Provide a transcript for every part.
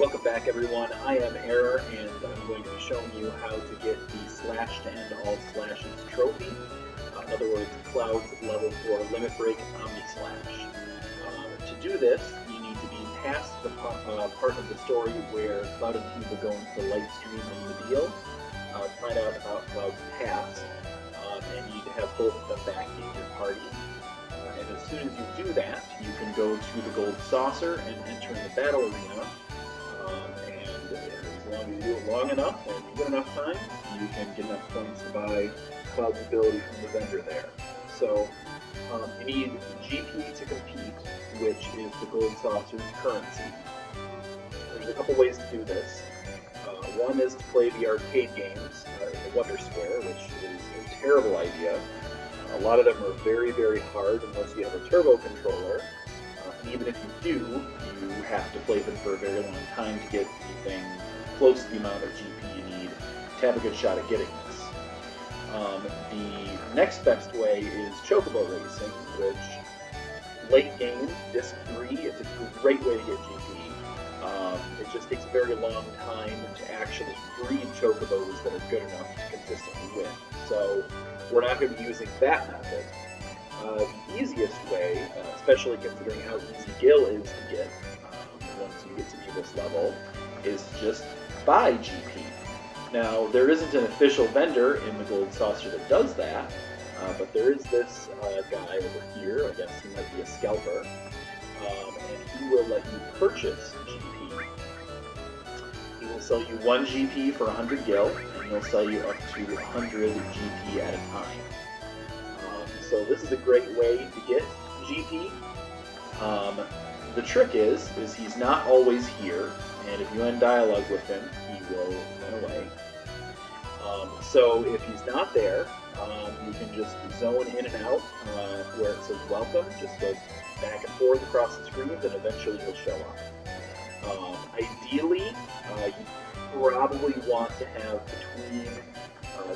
Welcome back, everyone. I am Error, and I'm going to be showing you how to get the Slash to End All Slashes trophy. In other words, Cloud's level 4 Limit Break Omnislash. To do this, you need to be past the part of the story where Cloud and Cube are going to the light stream and Medeal to find out about Cloud's past, and you need to have both of them back in your party. And as soon as you do that, you can go to the gold saucer and enter in the battle arena. And as long as you do it long enough and you get enough time, you can get enough points to buy Cloud's ability from the vendor there. So you need GP to compete, which is the gold saucer's currency. There's a couple ways to do this. One is to play the arcade games, the Wonder Square, which is a terrible idea. A lot of them are very, very hard unless you have a turbo controller. And even if you do, you have to play them for a very long time to get anything close to the amount of GP you need to have a good shot at getting this. The next best way is Chocobo Racing, which late game, disc 3, it's a great way to get GP. It just takes a very long time to actually breed Chocobos that are good enough to consistently win. So we're not going to be using that method. The easiest way, especially considering how easy Gil is to get once you get to be this level, is just buy GP. Now, there isn't an official vendor in the Gold Saucer that does that, but there is this guy over here, I guess he might be a scalper, and he will let you purchase GP. He will sell you 1 GP for 100 Gil, and he'll sell you up to 100 GP at a time. So this is a great way to get GP. The trick is he's not always here, and if you end dialogue with him, he will run away. So if he's not there, you can just zone in and out where it says welcome, just go back and forth across the screen, and eventually he'll show up. Ideally, you probably want to have between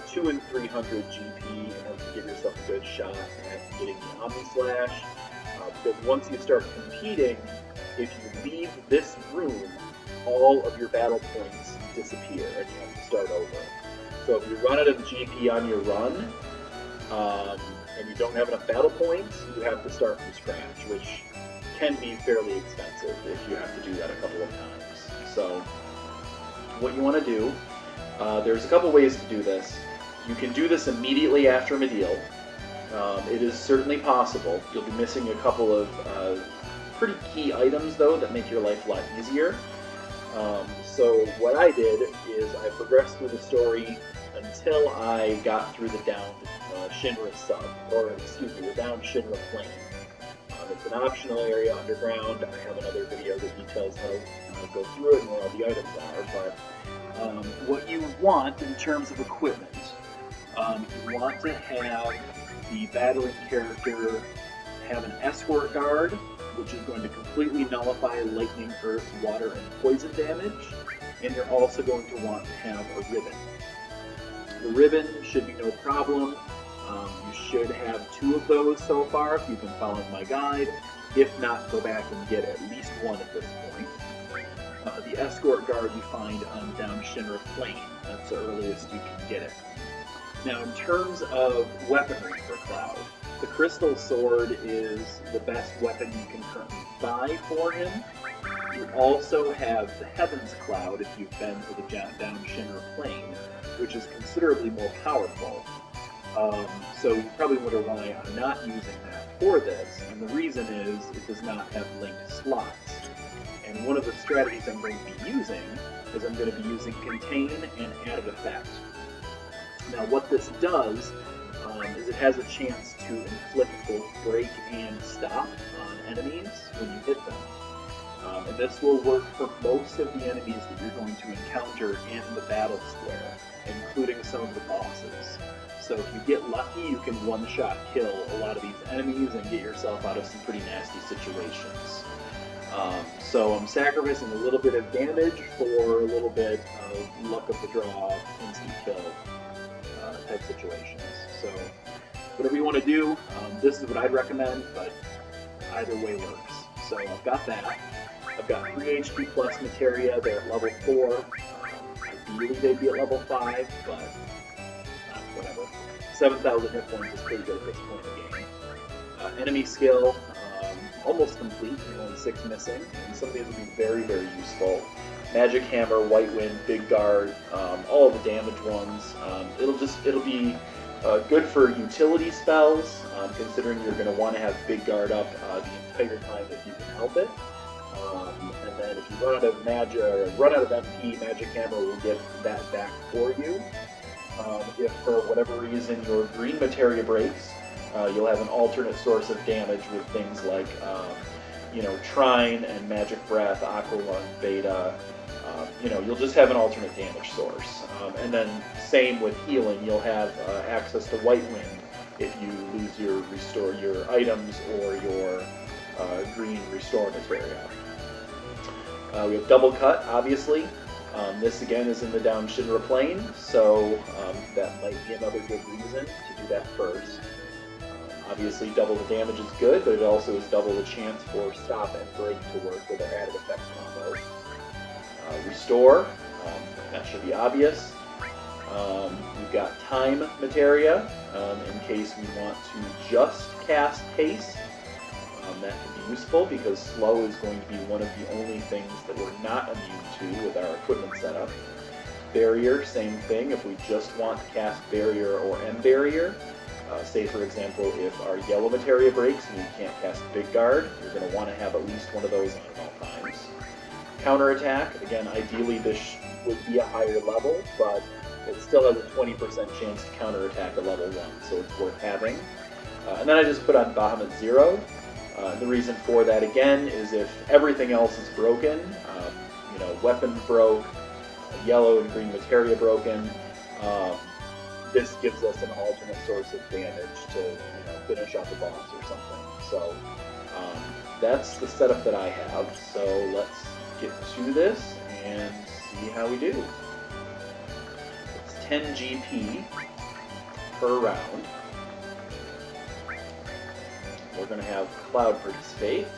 200 and 300 GP in order to give yourself a good shot at getting the Omnislash. Because once you start competing, if you leave this room, all of your battle points disappear and you have to start over. So if you run out of GP on your run, and you don't have enough battle points, you have to start from scratch, which can be fairly expensive if you have to do that a couple of times. So what you want to do, there's a couple ways to do this. You can do this immediately after Medeal. It is certainly possible. You'll be missing a couple of pretty key items, though, that make your life a lot easier. So what I did is I progressed through the story until I got through the downed Shinra sub, or excuse me, the downed Shinra plane. It's an optional area underground. I have another video that details how to go through it and where all the items are, but what you want in terms of equipment, you want to have the battling character have an escort guard, which is going to completely nullify lightning, earth, water, and poison damage, and you're also going to want to have a ribbon. The ribbon should be no problem. You should have 2 of those so far if you've been following my guide. If not, go back and get at least 1 at this point. The escort guard you find on down Shinra Plain. That's the earliest you can get it. Now, in terms of weaponry for Cloud, the Crystal Sword is the best weapon you can currently buy for him. You also have the Heaven's Cloud if you've been to the down Shinra Plain, which is considerably more powerful. So you probably wonder why I'm not using that for this, and the reason is it does not have linked slots. And one of the strategies I'm going to be using is I'm going to be using Contain and Added Effect. Now what this does is it has a chance to inflict both break and stop on enemies when you hit them. And this will work for most of the enemies that you're going to encounter in the battle square, including some of the bosses. So if you get lucky, you can one-shot kill a lot of these enemies and get yourself out of some pretty nasty situations. So I'm sacrificing a little bit of damage for a little bit of luck of the draw, instant kill type situations. So whatever you want to do, this is what I'd recommend, but either way works. So I've got that. I've got 3 HP plus materia. They're at level 4. Ideally they'd be at level 5, but whatever. 7,000 hit points is pretty good at this point in the game. Enemy skill, almost complete. There's only 6 missing, and some of these will be very, very useful. Magic Hammer, White Wind, Big Guard, all of the damage ones. It'll be good for utility spells, considering you're going to want to have Big Guard up the entire time if you can help it. And then if you run out of MP, Magic Hammer will get that back for you. If for whatever reason your green materia breaks, you'll have an alternate source of damage with things like, Trine and Magic Breath, Aqua Lung, Beta. You'll just have an alternate damage source. And then same with healing, you'll have access to White Wind if you lose your items or your green restore materia. We have Double Cut, obviously. This again is in the down Shinra plane, so that might be another good reason to do that first. Obviously, double the damage is good, but it also is double the chance for Stop and Break to work with our added effects combo. Restore, that should be obvious. We've got Time materia, in case we want to just cast Haste. That can be useful because slow is going to be one of the only things that we're not immune to with our equipment setup. Barrier, same thing. If we just want to cast Barrier or M-Barrier, say for example, if our yellow materia breaks and we can't cast Big Guard, you're going to want to have at least one of those on at all times. Counterattack, again, ideally this would be a higher level, but it still has a 20% chance to counterattack at level 1, so it's worth having. And then I just put on Bahamut 0. The reason for that, again, is if everything else is broken, weapons broke, yellow and green materia broken, this gives us an alternate source of damage to finish off a boss or something. So that's the setup that I have. So let's get to this and see how we do. It's 10 GP per round. We're going to have Cloud participate.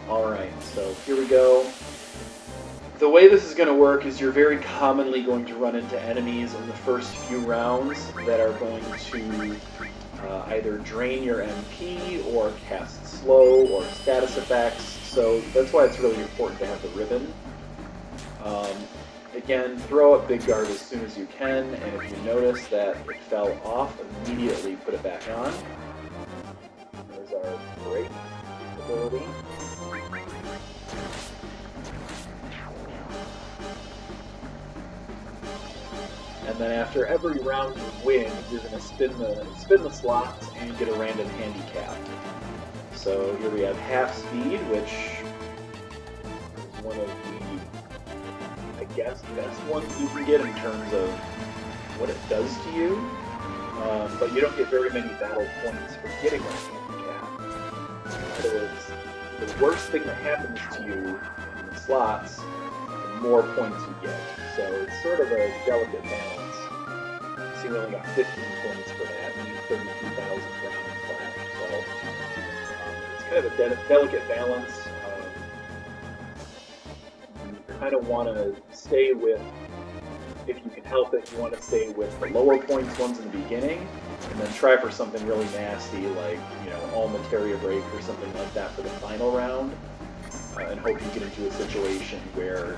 Alright, so here we go. The way this is going to work is you're very commonly going to run into enemies in the first few rounds that are going to either drain your MP or cast slow or status effects, so that's why it's really important to have the ribbon. Again, throw up Big Guard as soon as you can, and if you notice that it fell off, immediately put it back on. There's our break ability. And then after every round you win, you're going to spin the slots and get a random handicap. So here we have half speed, which is one of the, I guess, best ones you can get in terms of what it does to you. But you don't get very many battle points for getting that handicap. In other words, the worst thing that happens to you in the slots, the more points you get. So it's sort of a delicate balance. So you only got 15 points for that, and you need 32,000 rounds left. So it's kind of a delicate balance. You kind of want to stay with, if you can help it, you want to stay with the lower points ones in the beginning, and then try for something really nasty like, all materia break or something like that for the final round, and hope you get into a situation where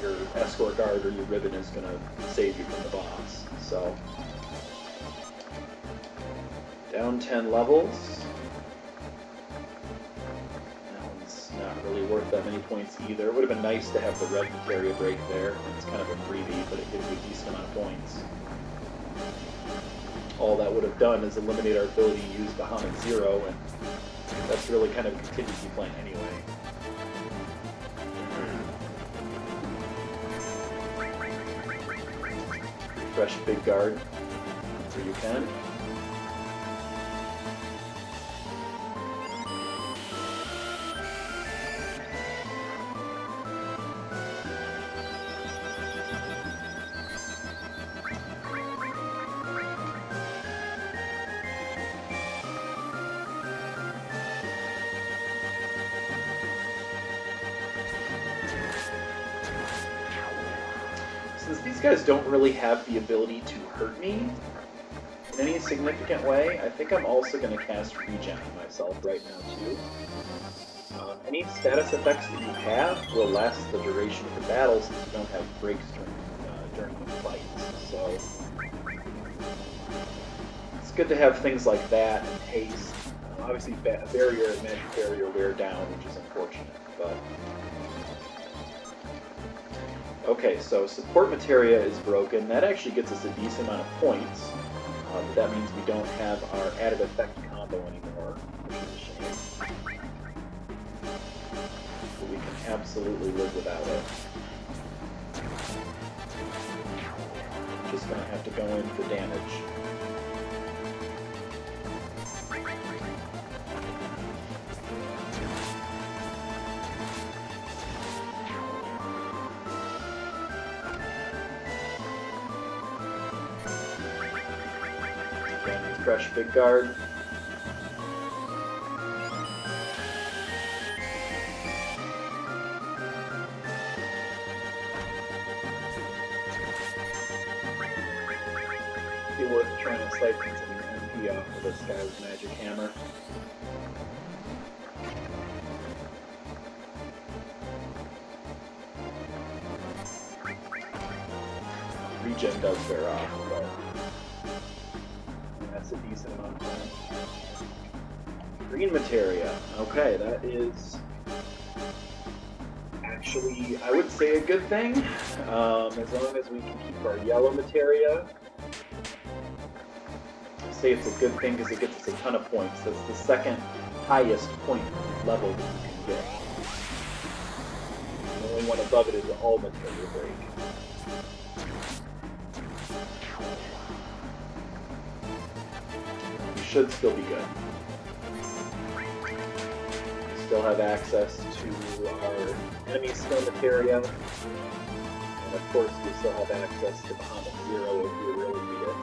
your escort guard or your ribbon is going to save you from the boss. So, down 10 levels. That one's not really worth that many points either. It would have been nice to have the red materia break there. It's kind of a freebie, but it gives you a decent amount of points. All that would have done is eliminate our ability to use Bahamut 0, and that's really kind of a contingency plan anyway. Refresh Big Guard where you can. guys don't really have the ability to hurt me in any significant way. I think I'm also going to cast Regen on myself right now, too. Any status effects that you have will last the duration of the battle since you don't have breaks during the fights. So it's good to have things like that and haste. Obviously, barrier and magic barrier wear down, which is unfortunate. But okay, so support materia is broken. That actually gets us a decent amount of points. But that means we don't have our added effect combo anymore, which is a shame. But we can absolutely live without it. Just gonna have to go in for damage. Fresh big guard. Be worth trying to siphon some MP off of this guy's magic hammer. Regen does wear off, but that's a decent amount of time. Green materia. Okay, that is actually, I would say, a good thing. As long as we can keep our yellow materia. I'd say it's a good thing because it gets us a ton of points. That's the second highest point level that you can get. The only one above it is the all materia break. Should still be good. We still have access to our enemy skill materia, and of course we still have access to Bahamut Zero if we really need it.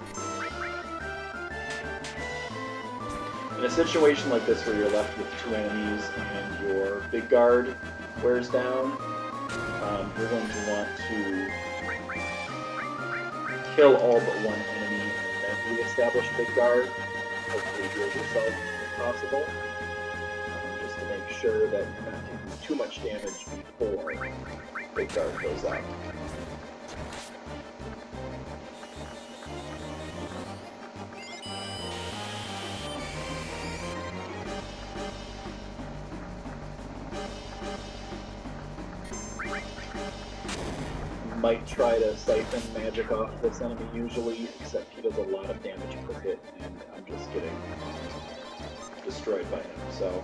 In a situation like this where you're left with two enemies and your big guard wears down, you're going to want to kill all but one enemy and then re-establish big guard. Hopefully heal yourself if possible, just to make sure that you're not taking too much damage before big guard goes out. Might try to siphon magic off this enemy usually, except he does a lot of damage per hit, and I'm just getting destroyed by him. So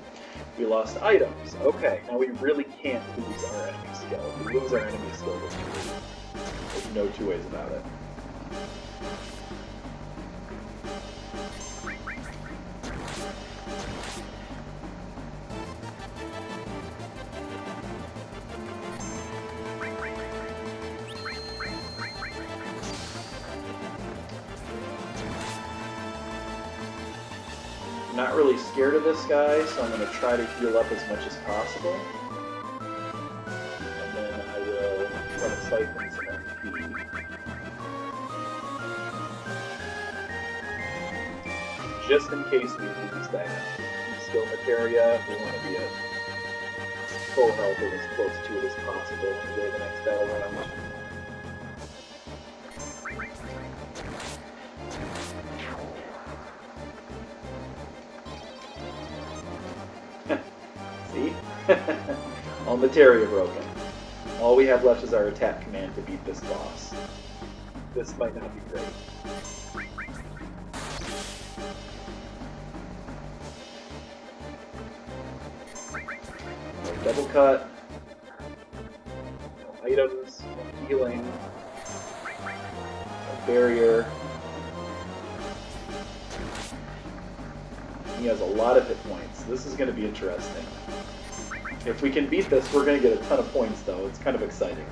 we lost items. Okay, now we really can't lose our enemy skill. If we lose our enemy skill, there's no two ways about it. I'm not really scared of this guy, so I'm going to try to heal up as much as possible. And then I will try to siphon some MP. Just in case we lose that skill materia, we want to be at full health or as close to it as possible when we go to the next battle round. See? All materia broken. All we have left is our attack command to beat this boss. This might not be great. No double cut. No items. No healing. No barrier. He has a lot of hit points. This is going to be interesting. If we can beat this, we're going to get a ton of points, though. It's kind of exciting.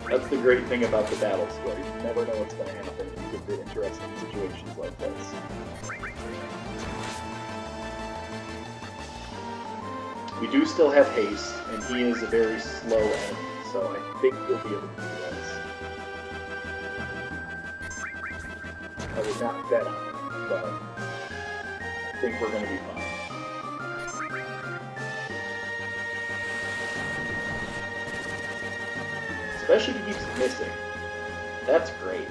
That's the great thing about the battle square. You never know what's going to happen. You get to interesting situations like this. We do still have haste, and he is a very slow enemy, so I think we'll be able to do this. I would not bet on it, but I think we're going to be fine. Especially if he keeps missing. That's great.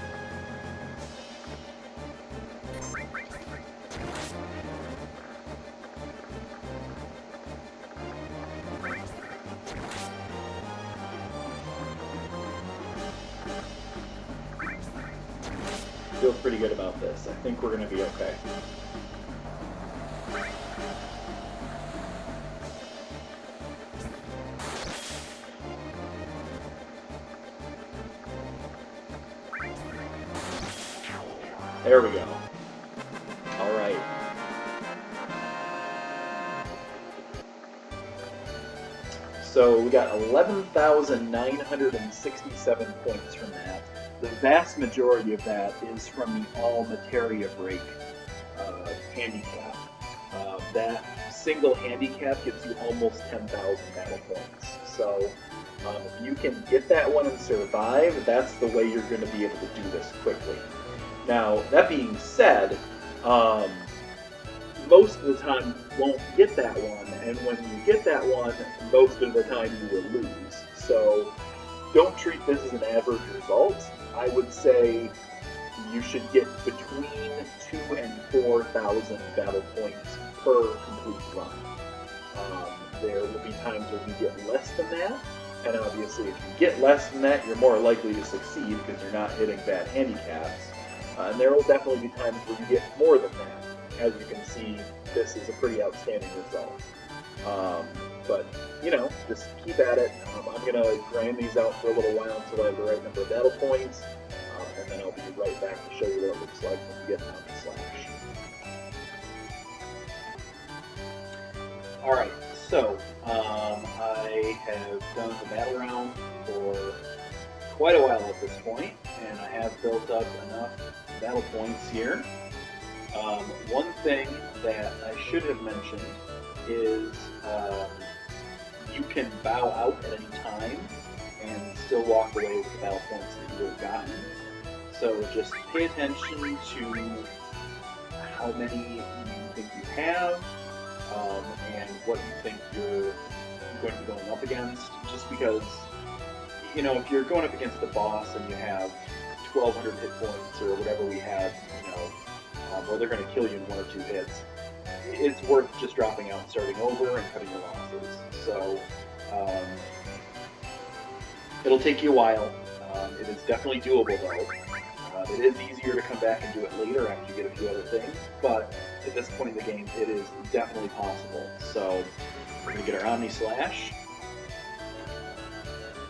Feel pretty good about this. I think we're going to be okay. There we go. All right. So we got 11,967 points from that. The vast majority of that is from the all materia break handicap. That single handicap gives you almost 10,000 battle points. So if you can get that one and survive, that's the way you're going to be able to do this quickly. Now, that being said, most of the time you won't get that one, and when you get that one, most of the time you will lose. So don't treat this as an average result. I would say you should get between 2,000 and 4,000 battle points per complete run. There will be times when you get less than that, and obviously if you get less than that, you're more likely to succeed because you're not hitting bad handicaps. And there will definitely be times where you get more than that. As you can see, this is a pretty outstanding result. But, you know, just keep at it. I'm going to grind these out for a little while until I have the right number of battle points, and then I'll be right back to show you what it looks like when you get an Omnislash. Alright, so I have done the battle round for quite a while at this point, and I have built up enough battle points here. One thing that I should have mentioned is you can bow out at any time and still walk away with the battle points that you would have gotten. So just pay attention to how many you think you have and what you think you're going to be going up against. Just because, you know, if you're going up against the boss and you have 1,200 hit points or whatever we had, you know, or they're going to kill you in 1 or 2 hits, it's worth just dropping out and starting over and cutting your losses. So it'll take you a while. It is definitely doable though. It is easier to come back and do it later after you get a few other things, but at this point in the game, it is definitely possible. So we're going to get our Omnislash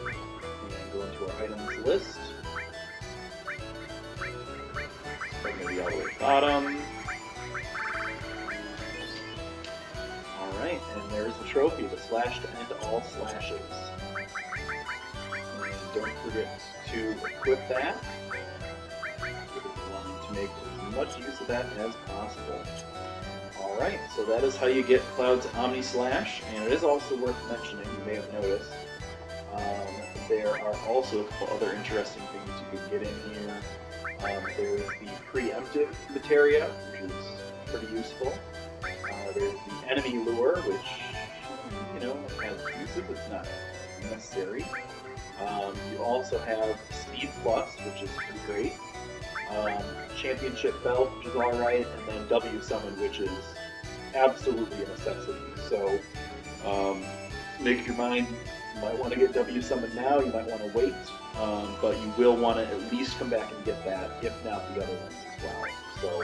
and go into our items list. We're going to be all the way at the bottom. Alright, and there's the trophy, the slash to end all slashes. And don't forget to equip that. We're wanting to make as much use of that as possible. Alright, so that is how you get Cloud's Omnislash, and it is also worth mentioning, you may have noticed, there are also a couple other interesting things you can get in here. There's the preemptive materia, which is pretty useful. There's the enemy lure, which, you know, has uses, it's not necessary. You also have speed plus, which is pretty great. Championship belt, which is alright, and then W summon, which is absolutely a necessity. So, make up your mind. You might want to get W summon now, you might want to wait, but you will want to at least come back and get that, if not the other ones as well. So,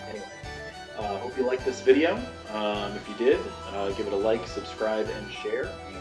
anyway, hope you liked this video. If you did, give it a like, subscribe, and share. And